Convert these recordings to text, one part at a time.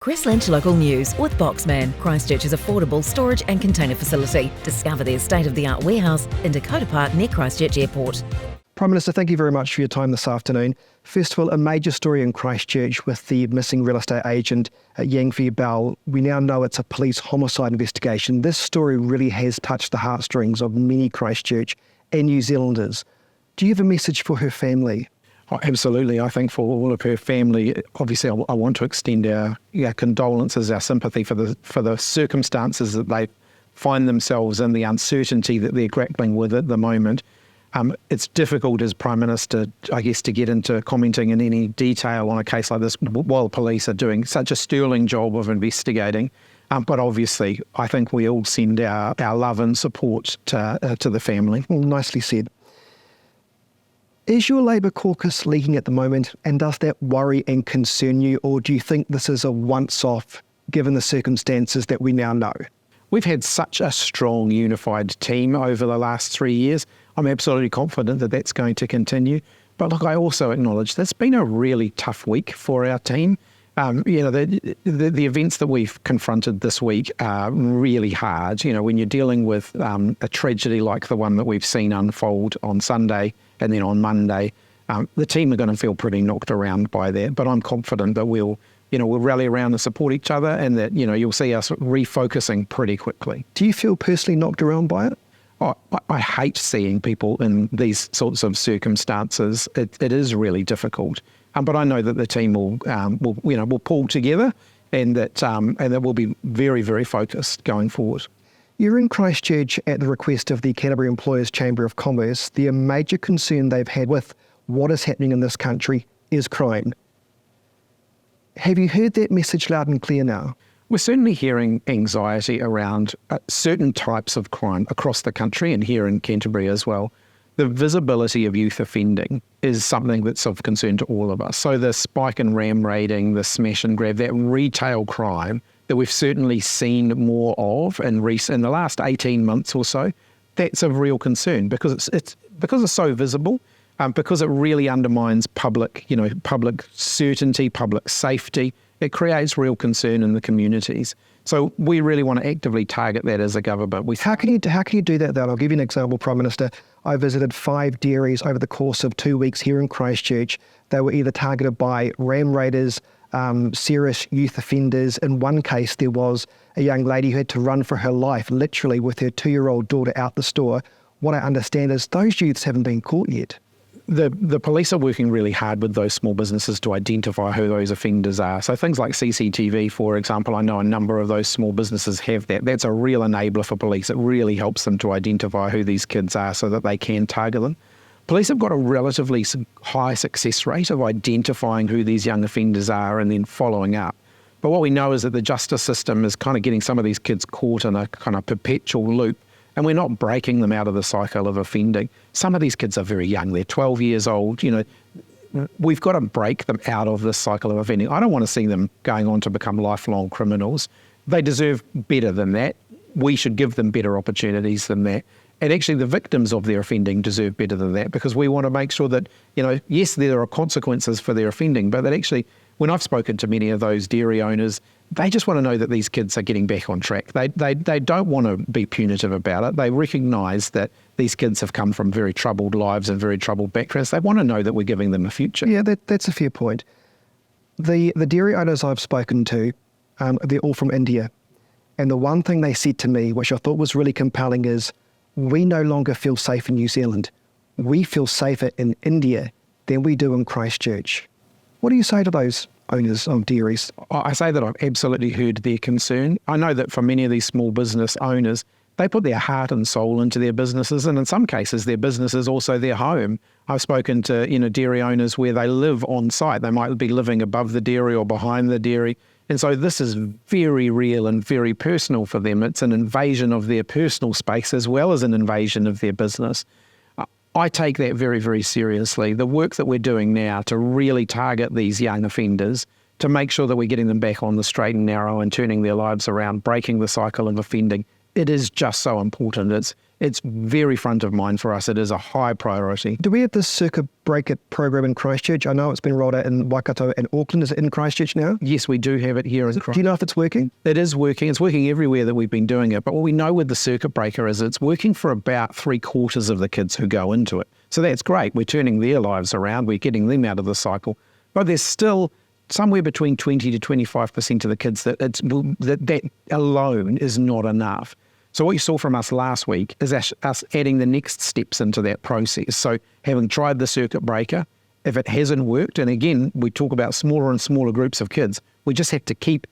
Chris Lynch Local News with Boxman, Christchurch's affordable storage and container facility. Discover their state-of-the-art warehouse in Dakota Park near Christchurch Airport. Prime Minister, thank you very much for your time this afternoon. First of all, a major story in Christchurch with the missing real estate agent at Yangfei Bell. We now know it's a police homicide investigation. This story really has touched the heartstrings of many Christchurch and New Zealanders. Do you have a message for her family? Oh, absolutely. I think for all of her family, obviously I want to extend our condolences, our sympathy for the circumstances that they find themselves in, the uncertainty that they're grappling with at the moment. It's difficult as Prime Minister, I guess, to get into commenting in any detail on a case like this while police are doing such a sterling job of investigating. But obviously, I think we all send our love and support to the family. Well, nicely said. Is your Labour caucus leaking at the moment, and does that worry and concern you, or do you think this is a once-off given the circumstances that we now know? We've had such a strong, unified team over the last 3 years. I'm absolutely confident that that's going to continue. But look, I also acknowledge that's been a really tough week for our team. The events that we've confronted this week are really hard. You know, when you're dealing with a tragedy like the one that we've seen unfold on Sunday and then on Monday, the team are going to feel pretty knocked around by that. But I'm confident that we'll rally around and support each other, and that, you'll see us refocusing pretty quickly. Do you feel personally knocked around by it? Oh, I hate seeing people in these sorts of circumstances. It is really difficult. But I know that the team will pull together, and that we'll be very, very focused going forward. You're in Christchurch at the request of the Canterbury Employers Chamber of Commerce. The major concern they've had with what is happening in this country is crime. Have you heard that message loud and clear now? We're certainly hearing anxiety around certain types of crime across the country and here in Canterbury as well. The visibility of youth offending is something that's of concern to all of us. So the spike in ram raiding, the smash and grab, that retail crime that we've certainly seen more of in the last 18 months or so, that's of real concern because it's so visible, because it really undermines public certainty, public safety. It creates real concern in the communities. So we really want to actively target that as a government. How can you do that, though? I'll give you an example, Prime Minister. I visited 5 dairies over the course of 2 weeks here in Christchurch. They were either targeted by ram raiders, serious youth offenders. In one case, there was a young lady who had to run for her life, literally with her 2-year-old daughter out the store. What I understand is those youths haven't been caught yet. The police are working really hard with those small businesses to identify who those offenders are. So things like CCTV, for example, I know a number of those small businesses have that. That's a real enabler for police. It really helps them to identify who these kids are so that they can target them. Police have got a relatively high success rate of identifying who these young offenders are and then following up. But what we know is that the justice system is kind of getting some of these kids caught in a kind of perpetual loop, and we're not breaking them out of the cycle of offending. Some of these kids are very young. They're 12 years old. We've got to break them out of this cycle of offending. I don't want to see them going on to become lifelong criminals. They deserve better than that. We should give them better opportunities than that. And actually the victims of their offending deserve better than that, because we want to make sure that, yes, there are consequences for their offending, but that actually, when I've spoken to many of those dairy owners, they just want to know that these kids are getting back on track. They don't want to be punitive about it. They recognise that these kids have come from very troubled lives and very troubled backgrounds. They want to know that we're giving them a future. Yeah, that's a fair point. The dairy owners I've spoken to, they're all from India. And the one thing they said to me, which I thought was really compelling, is we no longer feel safe in New Zealand. We feel safer in India than we do in Christchurch. What do you say to those owners of dairies? I say that I've absolutely heard their concern. I know that for many of these small business owners, they put their heart and soul into their businesses, and in some cases their business is also their home. I've spoken to dairy owners where they live on site. They might be living above the dairy or behind the dairy. And so this is very real and very personal for them. It's an invasion of their personal space as well as an invasion of their business. I take that very, very seriously. The work that we're doing now to really target these young offenders, to make sure that we're getting them back on the straight and narrow and turning their lives around, breaking the cycle of offending, it is just so important. It's very front of mind for us. It is a high priority. Do we have this circuit breaker program in Christchurch? I know it's been rolled out in Waikato and Auckland. Is it in Christchurch now? Yes, we do have it here in Christchurch. Do you know if it's working? It is working. It's working everywhere that we've been doing it. But what we know with the circuit breaker is it's working for about 3/4 of the kids who go into it. So that's great. We're turning their lives around. We're getting them out of the cycle. But there's still somewhere between 20 to 25% of the kids that alone is not enough. So what you saw from us last week is us adding the next steps into that process. So having tried the circuit breaker, if it hasn't worked, and again, we talk about smaller and smaller groups of kids, we have to keep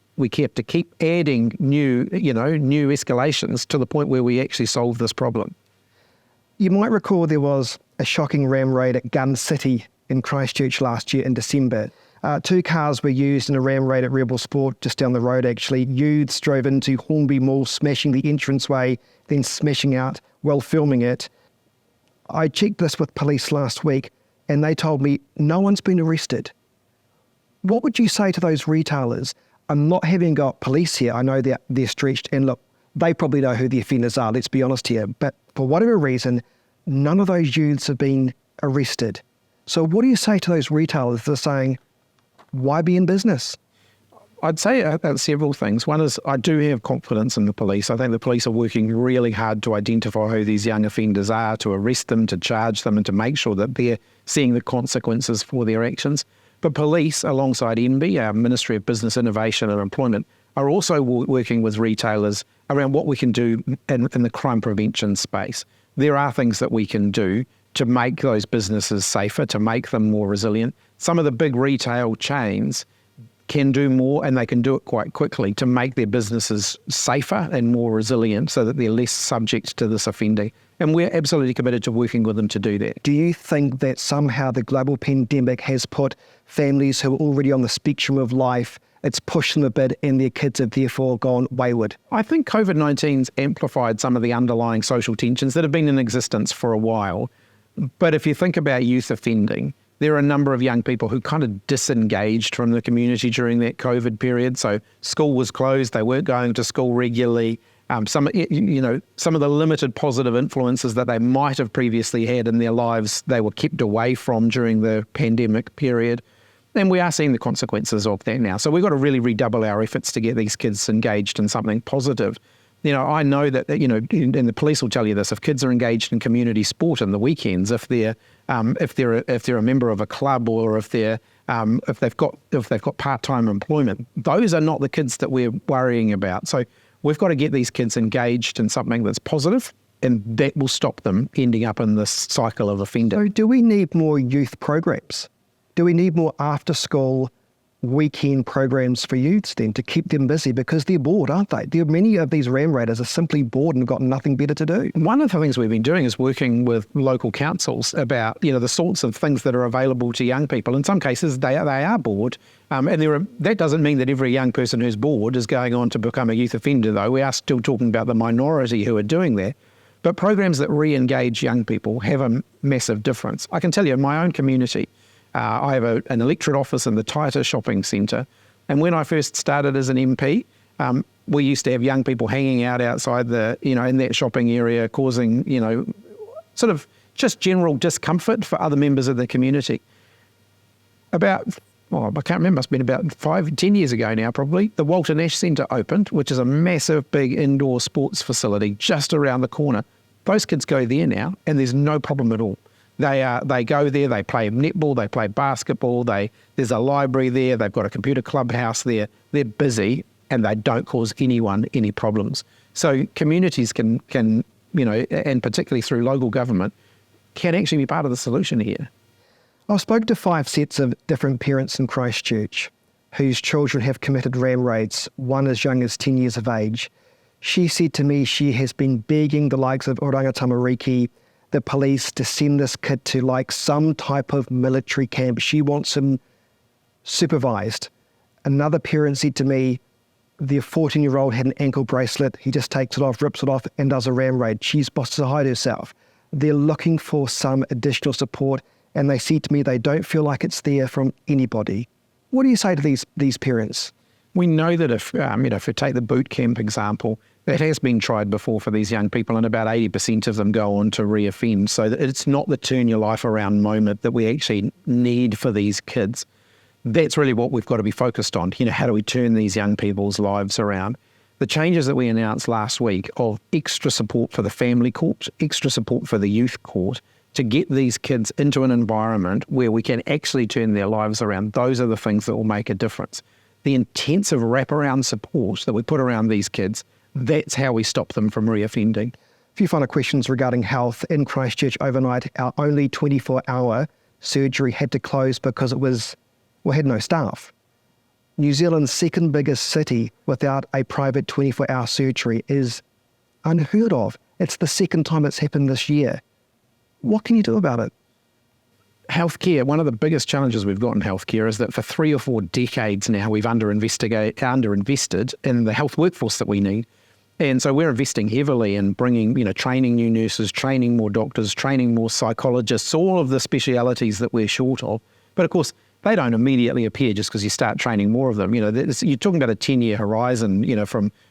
adding new escalations to the point where we actually solve this problem. You might recall there was a shocking ram raid at Gun City in Christchurch last year in December. 2 cars were used in a ram raid at Rebel Sport, just down the road actually. Youths drove into Hornby Mall, smashing the entranceway, then smashing out while filming it. I checked this with police last week and they told me no one's been arrested. What would you say to those retailers? I'm not having got police here. I know they're stretched, and look, they probably know who the offenders are, let's be honest here. But for whatever reason, none of those youths have been arrested. So what do you say to those retailers that are saying, why be in business? I'd say several things. One is I do have confidence in the police. I think the police are working really hard to identify who these young offenders are, to arrest them, to charge them, and to make sure that they're seeing the consequences for their actions. But police, alongside MB, our Ministry of Business, Innovation and Employment, are also working with retailers around what we can do in the crime prevention space. There are things that we can do to make those businesses safer, to make them more resilient. Some of the big retail chains can do more, and they can do it quite quickly to make their businesses safer and more resilient so that they're less subject to this offending. And we're absolutely committed to working with them to do that. Do you think that somehow the global pandemic has put families who are already on the spectrum of life, it's pushed them a bit and their kids have therefore gone wayward? I think COVID-19's amplified some of the underlying social tensions that have been in existence for a while. But if you think about youth offending, there are a number of young people who kind of disengaged from the community during that COVID period. So school was closed, they weren't going to school regularly. Some of the limited positive influences that they might have previously had in their lives, they were kept away from during the pandemic period. And we are seeing the consequences of that now. So we've got to really redouble our efforts to get these kids engaged in something positive. I know that, and the police will tell you this, if kids are engaged in community sport in the weekends, if they're a member of a club, or if they've got part-time employment, those are not the kids that we're worrying about. So we've got to get these kids engaged in something that's positive, and that will stop them ending up in this cycle of offending. So do we need more youth programs? Do we need more after-school weekend programs for youths then to keep them busy, because they're bored, aren't they? Many of these ram raiders are simply bored and have got nothing better to do. One of the things we've been doing is working with local councils about the sorts of things that are available to young people. In some cases they are bored, and that doesn't mean that every young person who's bored is going on to become a youth offender, though. We are still talking about the minority who are doing that. But programs that re-engage young people have a massive difference. I can tell you in my own community, I have an electorate office in the Taita shopping centre, and when I first started as an MP, we used to have young people hanging out outside in that shopping area, causing, sort of just general discomfort for other members of the community. I can't remember, it's been about 5-10 years ago now probably, the Walter Nash Centre opened, which is a massive big indoor sports facility just around the corner. Those kids go there now and there's no problem at all. They go there, they play netball, they play basketball, there's a library there, they've got a computer clubhouse there, they're busy and they don't cause anyone any problems. So communities can and particularly through local government, can actually be part of the solution here. I've spoken to 5 sets of different parents in Christchurch whose children have committed ram raids, one as young as 10 years of age. She said to me she has been begging the likes of Oranga Tamariki, the police, to send this kid to some type of military camp. She wants him supervised. Another parent said to me, their 14-year-old had an ankle bracelet. He just takes it off, rips it off and does a ram raid. She's supposed to hide herself. They're looking for some additional support, and they said to me they don't feel like it's there from anybody. What do you say to these parents? We know that if we take the boot camp example, that has been tried before for these young people, and about 80% of them go on to reoffend. So it's not the turn your life around moment that we actually need for these kids. That's really what we've got to be focused on. How do we turn these young people's lives around? The changes that we announced last week of extra support for the family court, extra support for the youth court, to get these kids into an environment where we can actually turn their lives around, those are the things that will make a difference. The intensive wraparound support that we put around these kids, that's how we stop them from reoffending. A few final questions regarding health. In Christchurch overnight, our only 24-hour surgery had to close because we had no staff. New Zealand's second biggest city without a private 24-hour surgery is unheard of. It's the second time it's happened this year. What can you do about it? Healthcare, one of the biggest challenges we've got in healthcare is that for 3 or 4 decades now, we've underinvested in the health workforce that we need. And so we're investing heavily in bringing, training new nurses, training more doctors, training more psychologists, all of the specialities that we're short of. But of course, they don't immediately appear just because you start training more of them. You're talking about a 10-year horizon,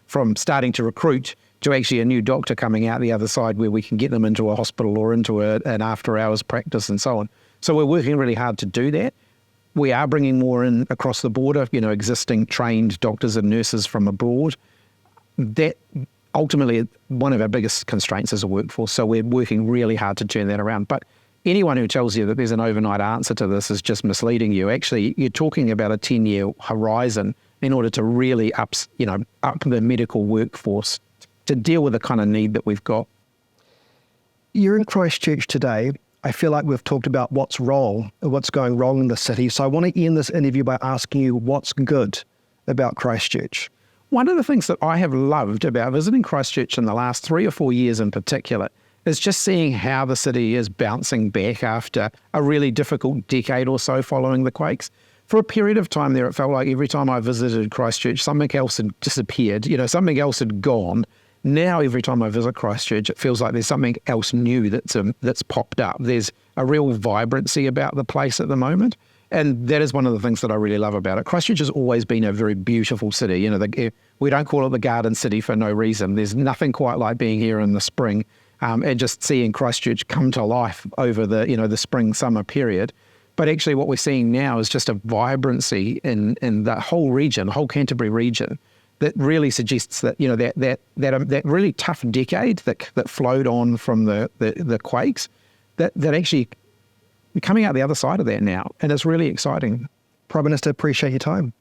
from starting to recruit to actually a new doctor coming out the other side where we can get them into a hospital or into an after-hours practice and so on. So we're working really hard to do that. We are bringing more in across the border, existing trained doctors and nurses from abroad. That ultimately, one of our biggest constraints is a workforce. So we're working really hard to turn that around. But anyone who tells you that there's an overnight answer to this is just misleading you. Actually, you're talking about a 10-year horizon in order to really up the medical workforce to deal with the kind of need that we've got. You're in Christchurch today. I feel like we've talked about what's wrong, what's going wrong in the city. So I want to end this interview by asking you what's good about Christchurch. One of the things that I have loved about visiting Christchurch in the last 3 or 4 years in particular is just seeing how the city is bouncing back after a really difficult decade or so following the quakes. For a period of time there, it felt like every time I visited Christchurch, something else had disappeared, something else had gone. Now, every time I visit Christchurch, it feels like there's something else new that's popped up. There's a real vibrancy about the place at the moment. And that is one of the things that I really love about it. Christchurch has always been a very beautiful city. We don't call it the Garden City for no reason. There's nothing quite like being here in the spring and just seeing Christchurch come to life over the spring-summer period. But actually what we're seeing now is just a vibrancy in the whole region, the whole Canterbury region, that really suggests that that really tough decade that flowed on from the quakes, that actually we're coming out the other side of that now, and it's really exciting. Prime Minister, appreciate your time.